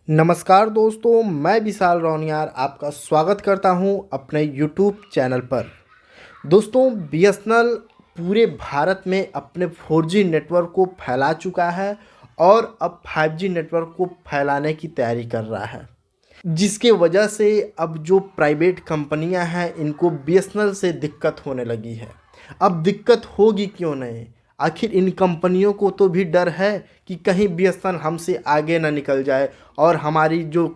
नमस्कार दोस्तों, मैं विशाल रौनियार आपका स्वागत करता हूं अपने यूट्यूब चैनल पर। दोस्तों, बीएसएनएल पूरे भारत में अपने 4G नेटवर्क को फैला चुका है और अब 5G नेटवर्क को फैलाने की तैयारी कर रहा है, जिसके वजह से अब जो प्राइवेट कंपनियां हैं इनको बीएसएनएल से दिक्कत होने लगी है। अब दिक्कत होगी क्यों नहीं, आखिर इन कंपनियों को तो भी डर है कि कहीं बीएसएनएल हमसे आगे ना निकल जाए और हमारी जो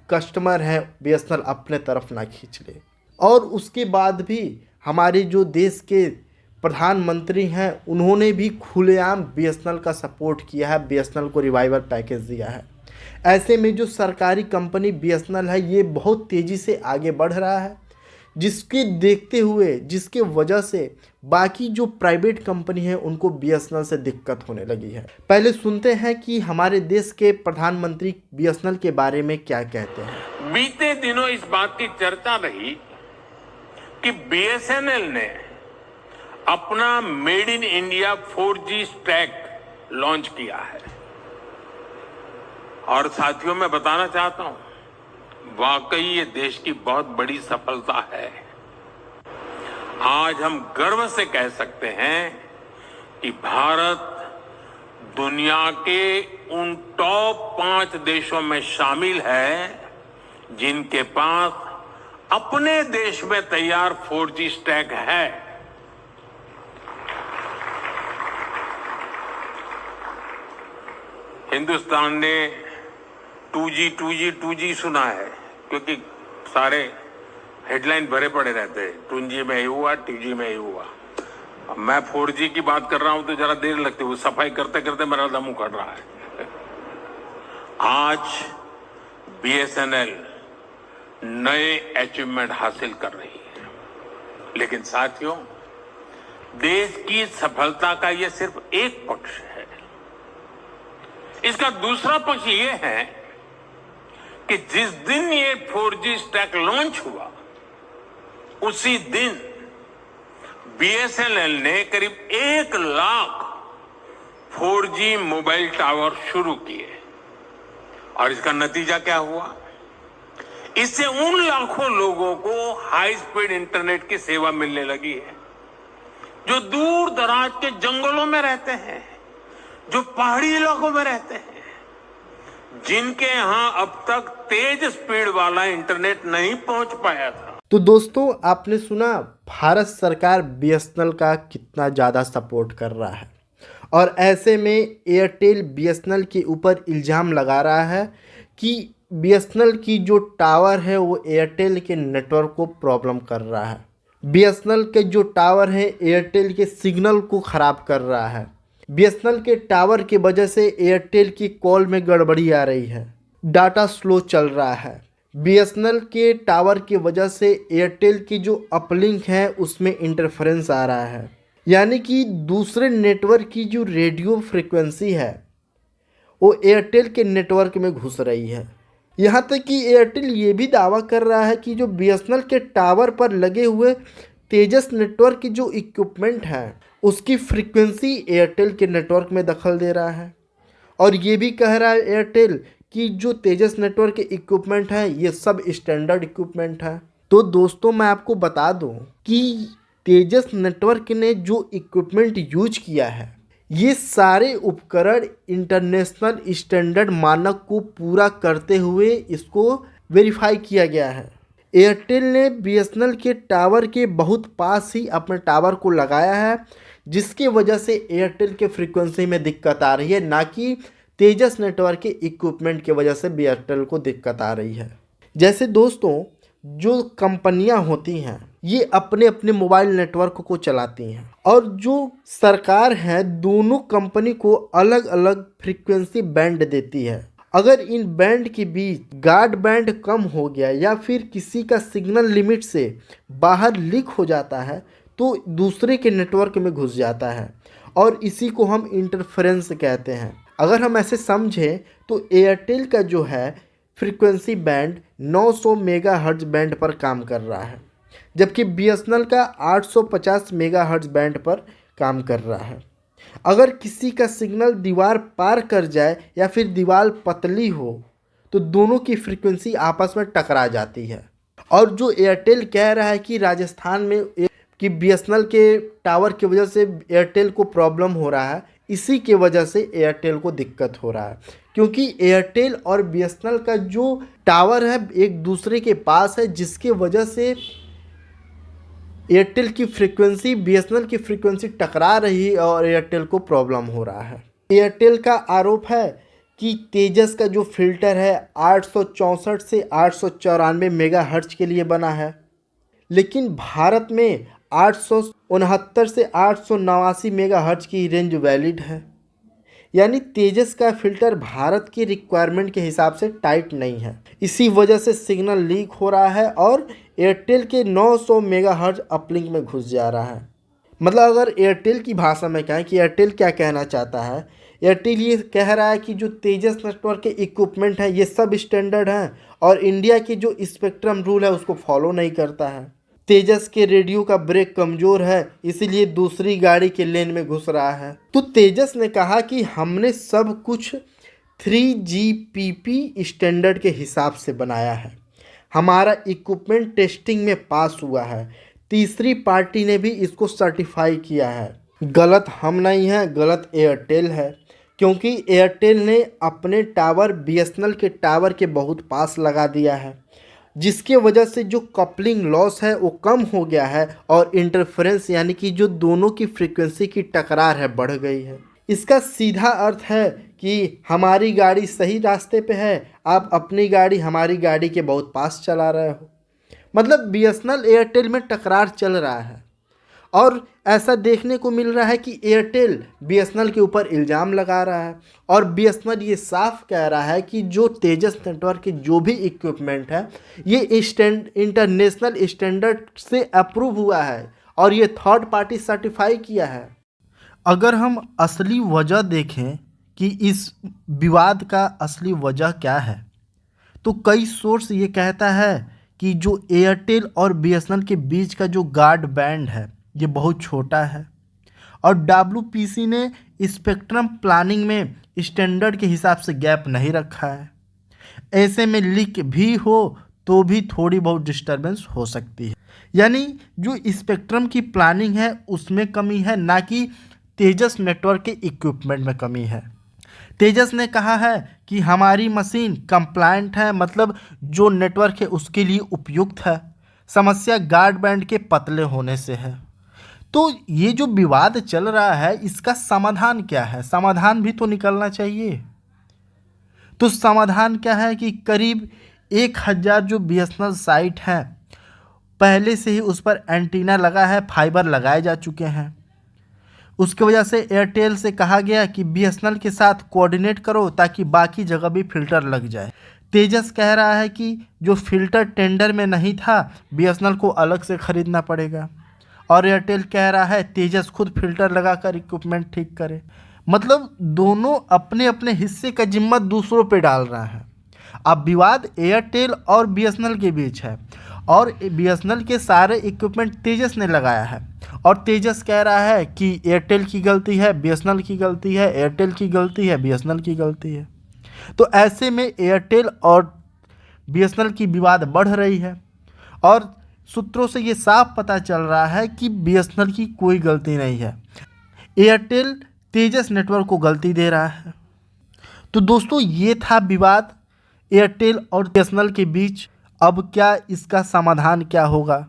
कस्टमर हैं बीएसएनएल अपने तरफ ना खींच ले। और उसके बाद भी हमारे जो देश के प्रधानमंत्री हैं उन्होंने भी खुलेआम बीएसएनएल का सपोर्ट किया है, बीएसएनएल को रिवाइवल पैकेज दिया है। ऐसे में जो सरकारी कंपनी बीएसएनएल है ये बहुत तेज़ी से आगे बढ़ रहा है, जिसके देखते हुए जिसके वजह से बाकी जो प्राइवेट कंपनी है उनको बीएसएनएल से दिक्कत होने लगी है। पहले सुनते हैं कि हमारे देश के प्रधानमंत्री बीएसएनएल के बारे में क्या कहते हैं। बीते दिनों इस बात की चर्चा रही कि बीएसएनएल ने अपना made in India 4G stack launch किया है और साथियों मैं बताना चाहता हूं, वाकई ये देश की बहुत बड़ी सफलता है। आज हम गर्व से कह सकते हैं कि भारत दुनिया के उन टॉप 5 देशों में शामिल है जिनके पास अपने देश में तैयार 4G स्टैक है। हिंदुस्तान ने 2G सुना है क्योंकि सारे हेडलाइन भरे पड़े रहते हैं, 2G में ये हुआ, 2G में ये हुआ। अब मैं 4G की बात कर रहा हूं तो जरा देर लगती है, सफाई करते करते मेरा दम उखड़ रहा है। आज बीएसएनएल नए अचीवमेंट हासिल कर रही है, लेकिन साथियों देश की सफलता का यह सिर्फ एक पक्ष है। इसका दूसरा पक्ष ये है कि जिस दिन ये 4G स्टैक लॉन्च हुआ उसी दिन बीएसएनएल ने करीब 1 लाख 4G मोबाइल टावर शुरू किए और इसका नतीजा क्या हुआ? इससे उन लाखों लोगों को हाई स्पीड इंटरनेट की सेवा मिलने लगी है जो दूर दराज के जंगलों में रहते हैं, जो पहाड़ी इलाकों में रहते हैं, जिनके यहां अब तक तेज स्पीड वाला इंटरनेट नहीं पहुंच पाया था। तो दोस्तों, आपने सुना भारत सरकार बीएसएनएल का कितना ज़्यादा सपोर्ट कर रहा है और ऐसे में एयरटेल बीएसएनएल के ऊपर इल्ज़ाम लगा रहा है कि बीएसएनएल की जो टावर है वो एयरटेल के नेटवर्क को प्रॉब्लम कर रहा है। बीएसएनएल के जो टावर है एयरटेल के सिग्नल को ख़राब कर रहा है। बीएसएनएल के टावर की वजह से एयरटेल की कॉल में गड़बड़ी आ रही है, डाटा स्लो चल रहा है। बीएसएनएल के टावर की वजह से एयरटेल की जो अपलिंक है उसमें इंटरफेरेंस आ रहा है, यानी कि दूसरे नेटवर्क की जो रेडियो फ्रिक्वेंसी है वो एयरटेल के नेटवर्क में घुस रही है। यहाँ तक कि एयरटेल ये भी दावा कर रहा है कि जो बीएसएनएल के टावर पर लगे हुए तेजस नेटवर्क की जो इक्विपमेंट है उसकी फ्रीक्वेंसी एयरटेल के नेटवर्क में दखल दे रहा है। और ये भी कह रहा है एयरटेल कि जो तेजस नेटवर्क के इक्विपमेंट है ये सब स्टैंडर्ड इक्विपमेंट है। तो दोस्तों, मैं आपको बता दूं कि तेजस नेटवर्क ने जो इक्विपमेंट यूज किया है ये सारे उपकरण इंटरनेशनल स्टैंडर्ड मानक को पूरा करते हुए इसको वेरीफाई किया गया है। एयरटेल ने बीएसएनएल के टावर के बहुत पास ही अपने टावर को लगाया है, जिसकी वजह से एयरटेल के फ्रीक्वेंसी में दिक्कत आ रही है, ना कि तेजस नेटवर्क के इक्विपमेंट की वजह से एयरटेल को दिक्कत आ रही है। जैसे दोस्तों, जो कंपनियां होती हैं ये अपने अपने मोबाइल नेटवर्क को चलाती हैं और जो सरकार है दोनों कंपनी को अलग अलग फ्रीक्वेंसी बैंड देती है। अगर इन बैंड के बीच गार्ड बैंड कम हो गया या फिर किसी का सिग्नल लिमिट से बाहर लीक हो जाता है तो दूसरे के नेटवर्क में घुस जाता है और इसी को हम इंटरफेरेंस कहते हैं। अगर हम ऐसे समझें तो एयरटेल का जो है फ्रीक्वेंसी बैंड 900 मेगाहर्ट्ज बैंड पर काम कर रहा है, जबकि बीएसएनएल का 850 मेगाहर्ट्ज बैंड पर काम कर रहा है। अगर किसी का सिग्नल दीवार पार कर जाए या फिर दीवार पतली हो तो दोनों की फ्रीक्वेंसी आपस में टकरा जाती है। और जो एयरटेल कह रहा है कि राजस्थान में कि बीएसएनएल के टावर की वजह से एयरटेल को प्रॉब्लम हो रहा है, इसी के वजह से एयरटेल को दिक्कत हो रहा है, क्योंकि एयरटेल और बीएसएनएल का जो टावर है एक दूसरे के पास है, जिसके वजह से एयरटेल की फ्रीक्वेंसी बीएसएनएल की फ्रीक्वेंसी टकरा रही है और एयरटेल को प्रॉब्लम हो रहा है। एयरटेल का आरोप है कि तेजस का जो फिल्टर है 864 से 894 मेगाहर्ट्ज के लिए बना है, लेकिन भारत में 869 से 889 मेगाहर्ट्ज की रेंज वैलिड है। यानी तेजस का फिल्टर भारत की रिक्वायरमेंट के हिसाब से टाइट नहीं है, इसी वजह से सिग्नल लीक हो रहा है और एयरटेल के 900 मेगाहर्ट्ज अपलिंक में घुस जा रहा है। मतलब अगर एयरटेल की भाषा में कहें कि एयरटेल क्या कहना चाहता है, एयरटेल ये कह रहा है कि जो तेजस नेटवर्क के इक्विपमेंट हैं ये सब स्टैंडर्ड हैं और इंडिया की जो स्पेक्ट्रम रूल है उसको फॉलो नहीं करता है। तेजस के रेडियो का ब्रेक कमज़ोर है, इसीलिए दूसरी गाड़ी के लेन में घुस रहा है। तो तेजस ने कहा कि हमने सब कुछ 3GPP स्टैंडर्ड के हिसाब से बनाया है, हमारा इक्विपमेंट टेस्टिंग में पास हुआ है, तीसरी पार्टी ने भी इसको सर्टिफाई किया है। गलत हम नहीं हैं, गलत एयरटेल है, क्योंकि एयरटेल ने अपने टावर बीएसएनएल के टावर के बहुत पास लगा दिया है, जिसके वजह से जो कपलिंग लॉस है वो कम हो गया है और इंटरफेरेंस यानी कि जो दोनों की फ्रीक्वेंसी की टकरार है बढ़ गई है। इसका सीधा अर्थ है कि हमारी गाड़ी सही रास्ते पे है, आप अपनी गाड़ी हमारी गाड़ी के बहुत पास चला रहे हो। मतलब बीएसएनएल एयरटेल में टकरार चल रहा है और ऐसा देखने को मिल रहा है कि एयरटेल बीएसएनएल के ऊपर इल्ज़ाम लगा रहा है और बीएसएनएल ये साफ कह रहा है कि जो तेजस नेटवर्क के जो भी इक्विपमेंट है ये इंटरनेशनल स्टैंडर्ड से अप्रूव हुआ है और ये थर्ड पार्टी सर्टिफाई किया है। अगर हम असली वजह देखें कि इस विवाद का असली वजह क्या है, तो कई सोर्स ये कहता है कि जो एयरटेल और बीएसएनएल के बीच का जो गार्ड बैंड है ये बहुत छोटा है और डब्ल्यूपीसी ने स्पेक्ट्रम प्लानिंग में स्टैंडर्ड के हिसाब से गैप नहीं रखा है। ऐसे में लीक भी हो तो भी थोड़ी बहुत डिस्टरबेंस हो सकती है। यानी जो स्पेक्ट्रम की प्लानिंग है उसमें कमी है, ना कि तेजस नेटवर्क के इक्विपमेंट में कमी है। तेजस ने कहा है कि हमारी मशीन कंप्लायंट है, मतलब जो नेटवर्क है उसके लिए उपयुक्त है, समस्या गार्ड बैंड के पतले होने से है। तो ये जो विवाद चल रहा है इसका समाधान क्या है? समाधान भी तो निकलना चाहिए। तो समाधान क्या है कि करीब 1000 जो बीएसएनएल साइट हैं पहले से ही उस पर एंटीना लगा है, फाइबर लगाए जा चुके हैं। उसकी वजह से एयरटेल से कहा गया कि बीएसएनएल के साथ कोऑर्डिनेट करो ताकि बाकी जगह भी फिल्टर लग जाए। तेजस कह रहा है कि जो फिल्टर टेंडर में नहीं था बीएसएनएल को अलग से खरीदना पड़ेगा और एयरटेल कह रहा है तेजस खुद फिल्टर लगाकर इक्विपमेंट ठीक करे। मतलब दोनों अपने अपने हिस्से का जिम्मा दूसरों पे डाल रहा है। अब विवाद एयरटेल और बीएसएनएल के बीच है और बीएसएनएल के सारे इक्विपमेंट तेजस ने लगाया है और तेजस कह रहा है कि एयरटेल की गलती है, बीएसएनएल की गलती है, एयरटेल की गलती है, बीएसएनएल की गलती है। तो ऐसे में एयरटेल और बीएसएनएल की विवाद बढ़ रही है और सूत्रों से ये साफ पता चल रहा है कि बीएसएनएल की कोई गलती नहीं है, एयरटेल तेजस नेटवर्क को गलती दे रहा है। तो दोस्तों ये था विवाद एयरटेल और बीएसएनएल के बीच। अब क्या इसका समाधान क्या होगा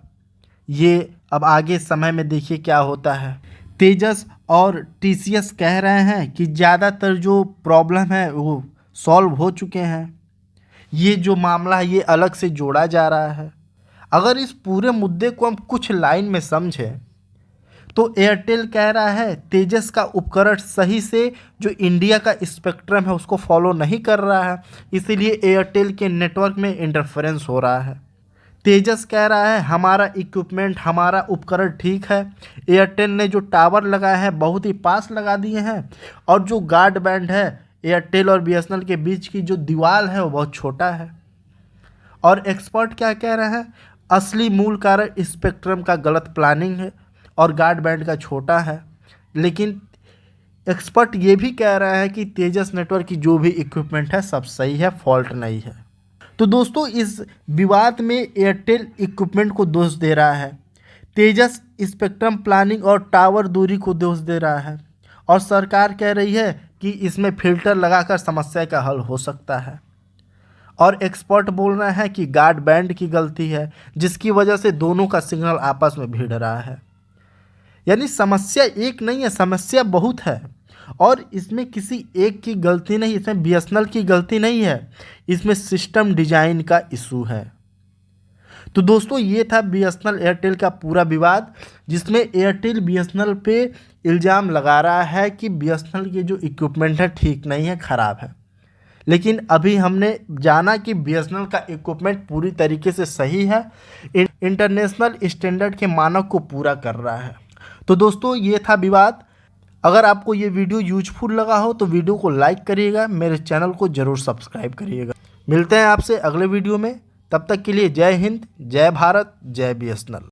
ये अब आगे समय में देखिए क्या होता है। तेजस और टीसीएस कह रहे हैं कि ज़्यादातर जो प्रॉब्लम है वो सॉल्व हो चुके हैं, ये जो मामला है ये अलग से जोड़ा जा रहा है। अगर इस पूरे मुद्दे को हम कुछ लाइन में समझें तो एयरटेल कह रहा है तेजस का उपकरण सही से जो इंडिया का स्पेक्ट्रम है उसको फॉलो नहीं कर रहा है, इसीलिए एयरटेल के नेटवर्क में इंटरफेरेंस हो रहा है। तेजस कह रहा है हमारा इक्विपमेंट हमारा उपकरण ठीक है, एयरटेल ने जो टावर लगाए हैं बहुत ही पास लगा दिए हैं और जो गार्ड बैंड है एयरटेल और बीएसएनएल के बीच की जो दीवार है वो बहुत छोटा है। और एक्सपर्ट क्या कह रहे हैं, असली मूल कारण स्पेक्ट्रम का गलत प्लानिंग है और गार्ड बैंड का छोटा है, लेकिन एक्सपर्ट ये भी कह रहा है कि तेजस नेटवर्क की जो भी इक्विपमेंट है सब सही है, फॉल्ट नहीं है। तो दोस्तों इस विवाद में एयरटेल इक्विपमेंट को दोष दे रहा है, तेजस स्पेक्ट्रम प्लानिंग और टावर दूरी को दोष दे रहा है, और सरकार कह रही है कि इसमें फिल्टर लगाकर समस्या का हल हो सकता है। और एक्सपर्ट बोल रहे हैं कि गार्ड बैंड की गलती है, जिसकी वजह से दोनों का सिग्नल आपस में भिड़ रहा है। यानी समस्या एक नहीं है, समस्या बहुत है, और इसमें किसी एक की गलती नहीं, इसमें बीएसएनएल की गलती नहीं है, इसमें सिस्टम डिजाइन का इशू है। तो दोस्तों ये था बीएसएनएल एयरटेल का पूरा विवाद, जिसमें एयरटेल बीएसएनएल पे इल्ज़ाम लगा रहा है कि बीएसएनएल के जो इक्विपमेंट है ठीक नहीं है, ख़राब है। लेकिन अभी हमने जाना कि बीएसएनएल का इक्विपमेंट पूरी तरीके से सही है, इंटरनेशनल स्टैंडर्ड के मानक को पूरा कर रहा है। तो दोस्तों ये था विवाद। अगर आपको ये वीडियो यूजफुल लगा हो तो वीडियो को लाइक करिएगा, मेरे चैनल को ज़रूर सब्सक्राइब करिएगा। मिलते हैं आपसे अगले वीडियो में, तब तक के लिए जय हिंद, जय भारत, जय बीएसएनएल।